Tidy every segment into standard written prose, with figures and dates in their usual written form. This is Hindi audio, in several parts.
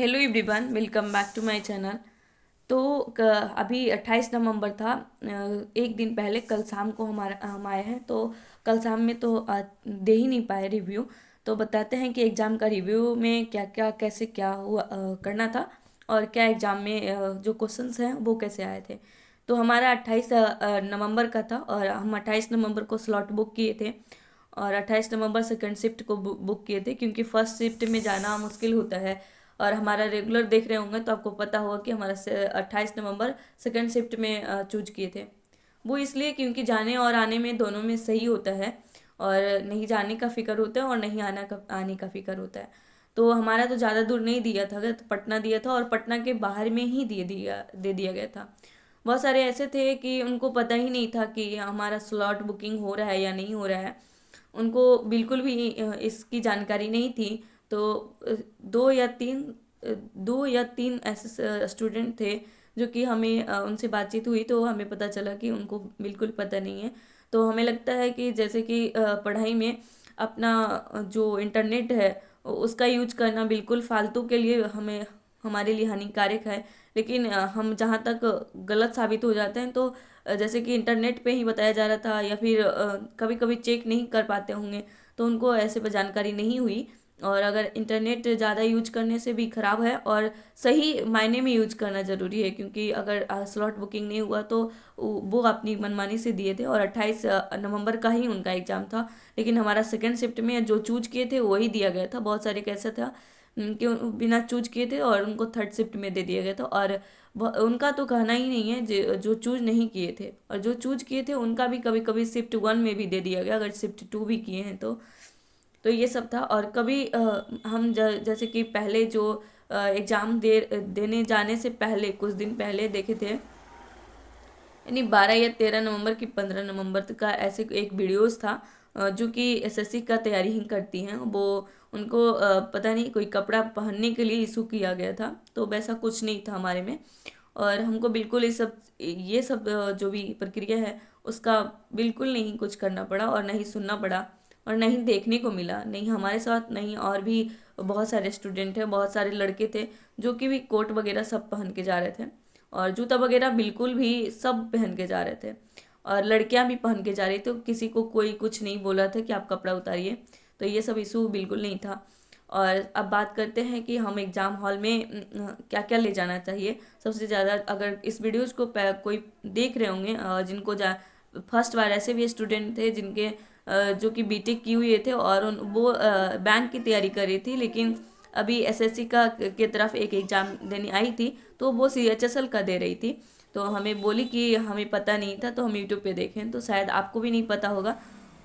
Hello everyone, welcome back to my channel. तो अभी 28 नवंबर था। एक दिन पहले कल शाम को हम आए हैं। तो कल शाम में तो दे ही नहीं पाए रिव्यू। तो बताते हैं कि एग्ज़ाम का रिव्यू में क्या क्या कैसे क्या हुआ करना था, और क्या एग्ज़ाम में जो क्वेश्चंस हैं वो कैसे आए थे। तो हमारा 28 नवंबर का था, और हम 28 नवंबर को स्लॉट बुक किए थे, और 28 नवंबर सेकंड शिफ्ट को बुक किए थे, क्योंकि फर्स्ट शिफ्ट में जाना मुश्किल होता है। और हमारा रेगुलर देख रहे होंगे तो आपको पता होगा कि हमारा 28 नवंबर सेकंड शिफ्ट में चूज किए थे। वो इसलिए क्योंकि जाने और आने में दोनों में सही होता है, और नहीं जाने का फ़िक्र होता है और नहीं आने का फ़िक्र होता है। तो हमारा तो ज़्यादा दूर नहीं दिया था, तो पटना दिया था, और पटना के बाहर में ही दे दिया गया था। बहुत सारे ऐसे थे कि उनको पता ही नहीं था कि हमारा स्लॉट बुकिंग हो रहा है या नहीं हो रहा है। उनको बिल्कुल भी इसकी जानकारी नहीं थी। तो अ, दो या तीन दो या तीन ऐसे स्टूडेंट थे जो कि हमें उनसे बातचीत हुई तो हमें पता चला कि उनको बिल्कुल पता नहीं है। तो हमें लगता है कि जैसे कि पढ़ाई में अपना जो इंटरनेट है उसका यूज करना बिल्कुल फालतू के लिए हमें हमारे लिए हानिकारक है। लेकिन हम जहाँ तक गलत साबित हो जाते हैं, तो जैसे कि इंटरनेट पे ही बताया जा रहा था, या फिर कभी कभी चेक नहीं कर पाते होंगे, तो उनको ऐसे पर जानकारी नहीं हुई। और अगर इंटरनेट ज़्यादा यूज करने से भी ख़राब है, और सही मायने में यूज करना ज़रूरी है, क्योंकि अगर स्लॉट बुकिंग नहीं हुआ तो वो अपनी मनमानी से दिए थे, और 28 नवंबर का ही उनका एग्ज़ाम था। लेकिन हमारा सेकेंड शिफ्ट में जो चूज किए थे वही दिया गया था। बहुत सारे कैसा था कि बिना चूज किए थे और उनको थर्ड शिफ्ट में दे दिया गया था। और उनका तो कहना ही नहीं है, जो चूज नहीं किए थे, और जो चूज किए थे उनका भी कभी कभी शिफ्ट 1 में भी दे दिया गया, अगर शिफ्ट 2 भी किए हैं तो ये सब था। और कभी हम जैसे कि पहले जो एग्ज़ाम देने जाने से पहले कुछ दिन पहले देखे थे, यानी 12 या 13 नवंबर की 15 नवंबर तक का ऐसे एक वीडियोस था। जो कि एसएससी का तैयारी ही करती हैं वो, उनको पता नहीं कोई कपड़ा पहनने के लिए इशू किया गया था, तो वैसा कुछ नहीं था हमारे में। और हमको बिल्कुल ये सब जो भी प्रक्रिया है उसका बिल्कुल नहीं कुछ करना पड़ा, और नहीं सुनना पड़ा, और नहीं देखने को मिला, नहीं हमारे साथ, नहीं और भी बहुत सारे स्टूडेंट हैं, बहुत सारे लड़के थे जो कि भी कोट वगैरह सब पहन के जा रहे थे, और जूता वगैरह बिल्कुल भी सब पहन के जा रहे थे, और लड़कियां भी पहन के जा रही थी। तो किसी को कोई कुछ नहीं बोला था कि आप कपड़ा उतारिए। तो ये सब इशू बिल्कुल नहीं था। और अब बात करते हैं कि हम एग्ज़ाम हॉल में क्या क्या ले जाना चाहिए। सबसे ज़्यादा अगर इस वीडियोज़ को कोई देख रहे होंगे, जिनको फर्स्ट बार, ऐसे भी स्टूडेंट थे जिनके जो कि बीटेक किए हुए थे, और वो बैंक की तैयारी कर रही थी, लेकिन अभी एसएससी का के तरफ एक एग्ज़ाम देने आई थी, तो वो सीएचएसएल का दे रही थी। तो हमें बोली कि हमें पता नहीं था, तो हम यूट्यूब पे देखें, तो शायद आपको भी नहीं पता होगा।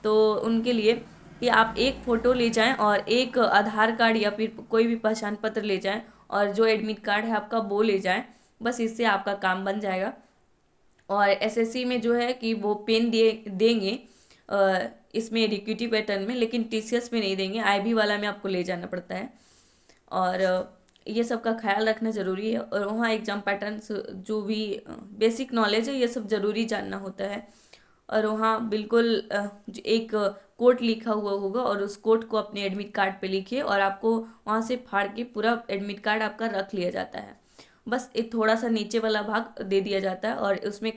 तो उनके लिए कि आप एक फ़ोटो ले जाएं और एक आधार कार्ड या फिर कोई भी पहचान पत्र ले जाएं, और जो एडमिट कार्ड है आपका वो ले जाएं। बस इससे आपका काम बन जाएगा। और एसएससी में जो है कि वो पेन देंगे इसमें एडिक्यूटिव पैटर्न में, लेकिन टीसीएस में नहीं देंगे, आईबी वाला में आपको ले जाना पड़ता है। और ये सब का ख्याल रखना ज़रूरी है। और वहाँ एग्ज़ाम पैटर्न्स जो भी बेसिक नॉलेज है ये सब ज़रूरी जानना होता है। और वहाँ बिल्कुल एक कोड लिखा हुआ होगा, और उस कोड को अपने एडमिट कार्ड पे लिखिए, और आपको वहाँ से फाड़ के पूरा एडमिट कार्ड आपका रख लिया जाता है। बस एक थोड़ा सा नीचे वाला भाग दे दिया जाता है, और उसमें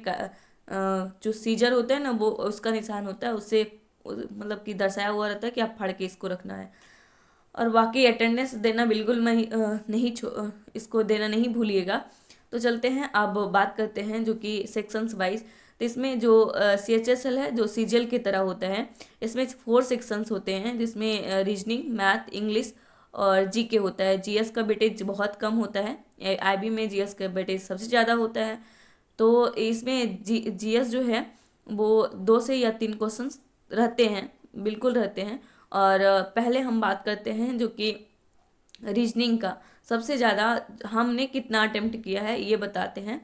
जो सीजर होता है ना, वो उसका निशान होता है, उससे मतलब कि दर्शाया हुआ रहता है कि आप फाड़ के इसको रखना है। और वाकई अटेंडेंस देना बिल्कुल इसको देना नहीं भूलिएगा। तो चलते हैं, अब बात करते हैं जो कि सेक्शंस वाइज। तो इसमें जो सीएचएसएल है जो सीजीएल की तरह होता है, इसमें 4 सेक्शंस होते हैं, जिसमें रीजनिंग, मैथ, इंग्लिश और जीके होता है। जीएस का वेटेज बहुत कम होता है, आईबी में जीएस का वेटेज सबसे ज़्यादा होता है। तो इसमें जीएस जो है वो 2 से या 3 क्वेश्चंस रहते हैं, बिल्कुल रहते हैं। और पहले हम बात करते हैं जो कि रीजनिंग का। सबसे ज़्यादा हमने कितना अटेम्प्ट किया है ये बताते हैं,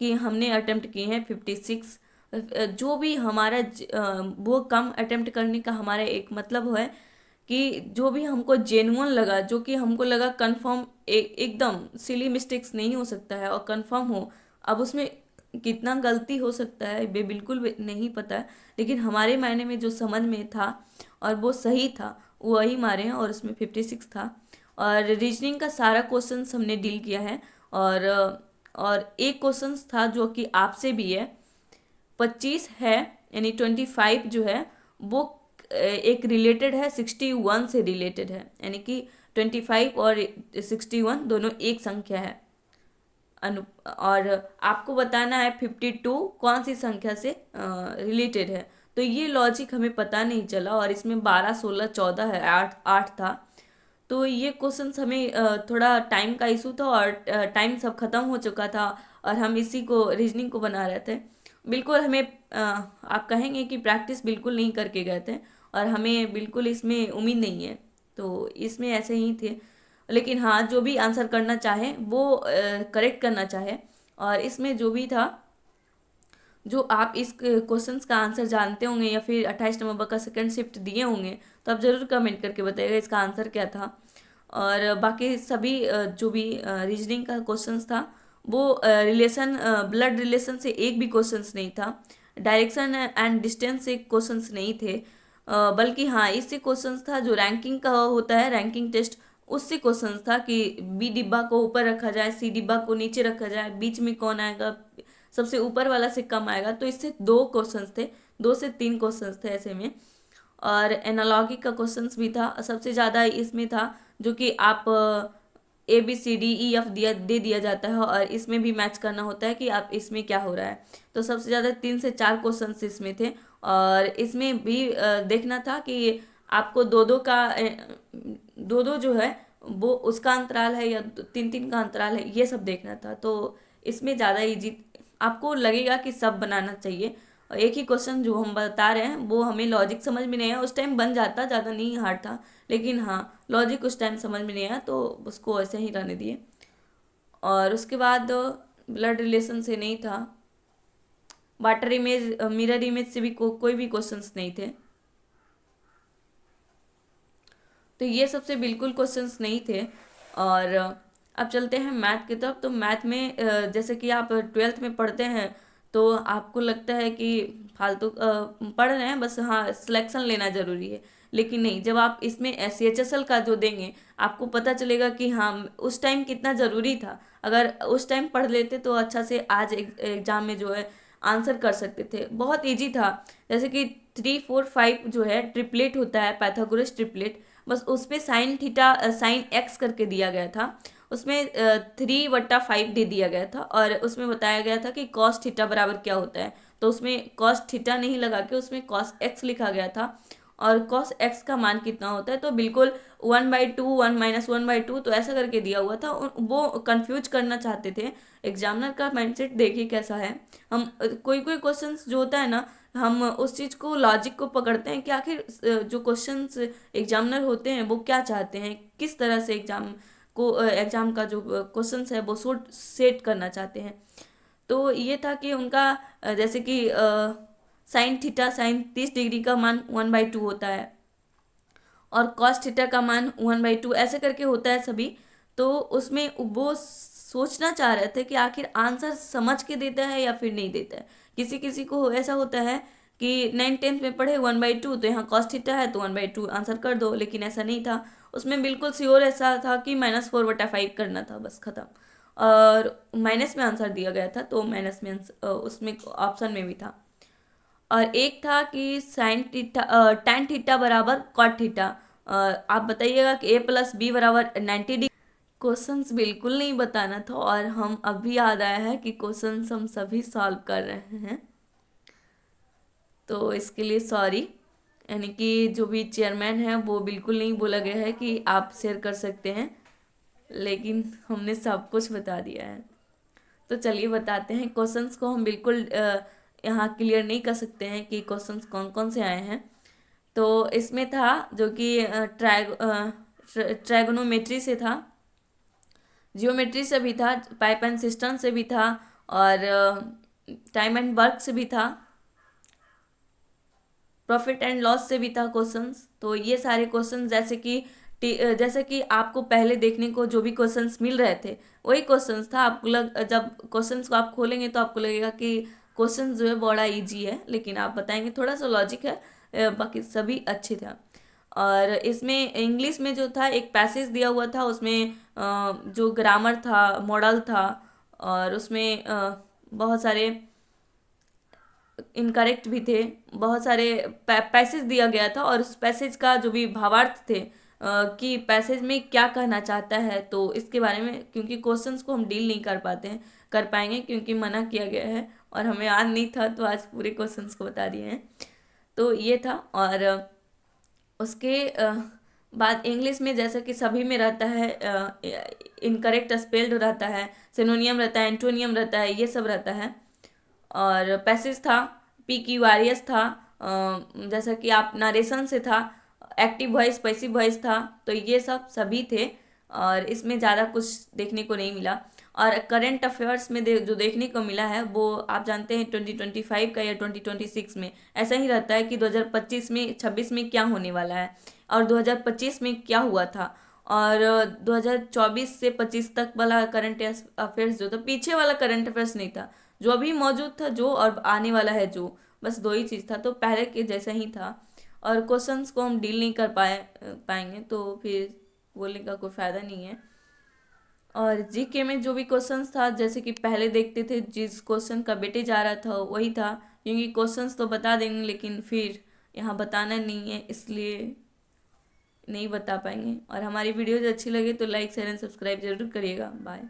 कि हमने अटेम्प्ट किए हैं 56। जो भी हमारा वो कम अटेम्प्ट करने का हमारा एक मतलब है कि जो भी हमको जेन्युइन लगा, जो कि हमको लगा कंफर्म, एकदम सिली मिस्टेक्स नहीं हो सकता है और कंफर्म हो। अब उसमें कितना गलती हो सकता है वे बिल्कुल भी नहीं पता है, लेकिन हमारे मायने में जो समझ में था और वो सही था वही मारे हैं, और उसमें 56 था। और रीजनिंग का सारा क्वेश्चंस हमने डील किया है। और एक क्वेश्चंस था जो कि आपसे भी है, 25 है, यानी 25 जो है वो एक रिलेटेड है 61 से रिलेटेड है, यानी कि 25 और 61 दोनों एक संख्या है। और आपको बताना है 52 कौन सी संख्या से रिलेटेड है। तो ये लॉजिक हमें पता नहीं चला, और इसमें 12, 16, 14 है, 8 था। तो ये क्वेश्चंस हमें थोड़ा टाइम का इशू था, और टाइम सब खत्म हो चुका था, और हम इसी को रीजनिंग को बना रहे थे। बिल्कुल हमें आप कहेंगे कि प्रैक्टिस बिल्कुल नहीं करके गए थे, और हमें बिल्कुल इसमें उम्मीद नहीं है, तो इसमें ऐसे ही थे। लेकिन हाँ, जो भी आंसर करना चाहे वो करेक्ट करना चाहे, और इसमें जो भी था, जो आप इस क्वेश्चंस का आंसर जानते होंगे या फिर 28 नवंबर का सेकंड शिफ्ट दिए होंगे, तो आप ज़रूर कमेंट करके बताइएगा इसका आंसर क्या था। और बाकी सभी जो भी रीजनिंग का क्वेश्चंस था वो रिलेशन, ब्लड रिलेशन से एक भी क्वेश्चंस नहीं था। डायरेक्शन एंड डिस्टेंस से क्वेश्चंस नहीं थे, बल्कि हाँ, इससे क्वेश्चंस था जो रैंकिंग का होता है, रैंकिंग टेस्ट, उससे क्वेश्चंस था कि बी डिब्बा को ऊपर रखा जाए, सी डिब्बा को नीचे रखा जाए, बीच में कौन आएगा, सबसे ऊपर वाला से कम आएगा। तो इससे 2 क्वेश्चंस थे, 2 से 3 क्वेश्चंस थे ऐसे में। और एनालॉगी का क्वेश्चंस भी था, सबसे ज़्यादा इसमें था, जो कि आप ABCDEF दे दिया जाता है, और इसमें भी मैच करना होता है कि आप इसमें क्या हो रहा है। तो सबसे ज़्यादा 3 से 4 क्वेश्चंस इसमें थे, और इसमें भी देखना था कि आपको दो दो का दो दो जो है वो उसका अंतराल है या 3-3 का अंतराल है, ये सब देखना था। तो इसमें ज़्यादा इजी आपको लगेगा कि सब बनाना चाहिए। और एक ही क्वेश्चन जो हम बता रहे हैं वो हमें लॉजिक समझ में नहीं आया, उस टाइम बन जाता, ज़्यादा नहीं हार्ड था, लेकिन हाँ, लॉजिक उस टाइम समझ में नहीं आया, तो उसको ऐसे ही रहने दिए। और उसके बाद ब्लड रिलेशन से नहीं था, वाटर इमेज, मिरर इमेज से भी कोई भी क्वेश्चंस नहीं थे। तो ये सबसे बिल्कुल क्वेश्चंस नहीं थे। और अब चलते हैं मैथ की तरफ। तो मैथ में जैसे कि आप 12th में पढ़ते हैं, तो आपको लगता है कि फालतू पढ़ रहे हैं बस, हाँ सिलेक्शन लेना ज़रूरी है, लेकिन नहीं, जब आप इसमें CHSL का जो देंगे, आपको पता चलेगा कि हाँ उस टाइम कितना ज़रूरी था। अगर उस टाइम पढ़ लेते तो अच्छा से आज एग्जाम में जो है आंसर कर सकते थे, बहुत इजी था। जैसे कि 3, 4, 5 जो है ट्रिपलेट होता है, पाइथागोरस ट्रिपलेट, बस उस पर साइन थीटा, साइन एक्स करके दिया गया था, उसमें 3/5 दे दिया गया था, और उसमें बताया गया था कि कॉस थीटा बराबर क्या होता है। तो उसमें कॉस थीटा नहीं लगा के उसमें कॉस एक्स लिखा गया था, और कॉस एक्स का मान कितना होता है, तो बिल्कुल 1/2, 1 - 1/2, तो ऐसा करके दिया हुआ था। वो कंफ्यूज करना चाहते थे। एग्जामिनर का माइंडसेट देखिए कैसा है। हम कोई कोई क्वेश्चंस जो होता है ना, हम उस चीज़ को, लॉजिक को पकड़ते हैं कि आखिर जो क्वेश्चंस एग्जामिनर होते हैं वो क्या चाहते हैं, किस तरह से एग्जाम का जो क्वेश्चंस है वो सेट करना चाहते हैं। तो ये था कि उनका जैसे कि साइन थीटा, साइन 30 डिग्री का मान 1/2 होता है, और कॉस थीटा का मान 1/2, ऐसे करके होता है सभी। तो उसमें वो सोचना चाह रहे थे कि आखिर आंसर समझ के देता है या फिर नहीं देता है। किसी किसी को ऐसा होता है कि 9th-10th में पढ़े 1/2, तो यहाँ कॉस थीटा है तो 1/2 आंसर कर दो, लेकिन ऐसा नहीं था। उसमें बिल्कुल श्योर ऐसा था कि -4/5 करना था, बस खत्म। और माइनस में आंसर दिया गया था, तो माइनस में उसमें ऑप्शन में भी था। और एक था कि साइन थीटा, टैन थीटा बराबर कॉट थीटा। आप बताइएगा कि A+B बराबर 90 डिग्री। क्वेश्चंस बिल्कुल नहीं बताना था, और हम अभी याद आया है कि क्वेश्चंस हम सभी सॉल्व कर रहे हैं, तो इसके लिए सॉरी। यानी कि जो भी चेयरमैन है वो बिल्कुल नहीं बोला गया है कि आप शेयर कर सकते हैं, लेकिन हमने सब कुछ बता दिया है। तो चलिए बताते हैं। क्वेश्चंस को हम बिल्कुल यहाँ क्लियर नहीं कर सकते हैं कि क्वेश्चंस कौन कौन से आए हैं। तो इसमें था जो कि ट्रायगोनोमेट्री से था, जियोमेट्री से भी था, पाइप एंड सिस्टम से भी था, और टाइम एंड वर्क से भी था, प्रॉफिट एंड लॉस से भी था क्वेश्चंस। तो ये सारे क्वेश्चंस जैसे कि आपको पहले देखने को जो भी क्वेश्चंस मिल रहे थे वही क्वेश्चंस था। जब क्वेश्चंस को आप खोलेंगे तो आपको लगेगा कि क्वेश्चंस जो है बड़ा इजी है, लेकिन आप बताएंगे थोड़ा सा लॉजिक है, बाकी सभी अच्छे थे। और इसमें इंग्लिश में जो था एक पैसेज दिया हुआ था, उसमें जो ग्रामर था, मॉडल था, और उसमें बहुत सारे इनकरेक्ट भी थे, बहुत सारे पैसेज दिया गया था, और उस पैसेज का जो भी भावार्थ थे कि पैसेज में क्या कहना चाहता है, तो इसके बारे में क्योंकि क्वेश्चंस को हम डील नहीं कर पाते हैं, कर पाएंगे क्योंकि मना किया गया है, और हमें याद नहीं था, तो आज पूरे क्वेश्चंस को बता दिए हैं। तो ये था। और उसके बाद इंग्लिश में जैसा कि सभी में रहता है, इनकरेक्ट स्पेल्ड रहता है, सिनोनियम रहता है, एंटोनियम रहता है, ये सब रहता है। और पैसेज था, पी क्यू आर एस था, जैसा कि आप नरेशन से था, एक्टिव वॉइस, पैसिव वॉइस था, तो ये सब सभी थे, और इसमें ज़्यादा कुछ देखने को नहीं मिला। और करंट अफेयर्स में जो देखने को मिला है वो आप जानते हैं 2025 का या 2026 में ऐसा ही रहता है कि 2025 में 26 में क्या होने वाला है, और 2025 में क्या हुआ था, और 2024 से 25 तक वाला करंट अफेयर्स जो था, पीछे वाला करंट अफेयर्स नहीं था, जो अभी मौजूद था जो, और आने वाला है जो, बस दो ही चीज़ था, तो पहले के जैसा ही था। और क्वेश्चंस को हम डील नहीं कर पाएंगे तो फिर बोलने का कोई फ़ायदा नहीं है। और जीके में जो भी क्वेश्चंस था, जैसे कि पहले देखते थे जिस क्वेश्चन का बेटे जा रहा था वही था, क्योंकि क्वेश्चंस तो बता देंगे लेकिन फिर यहाँ बताना नहीं है, इसलिए नहीं बता पाएंगे। और हमारी वीडियोज अच्छी लगे तो लाइक शेयर एंड सब्सक्राइब जरूर करिएगा। बाय।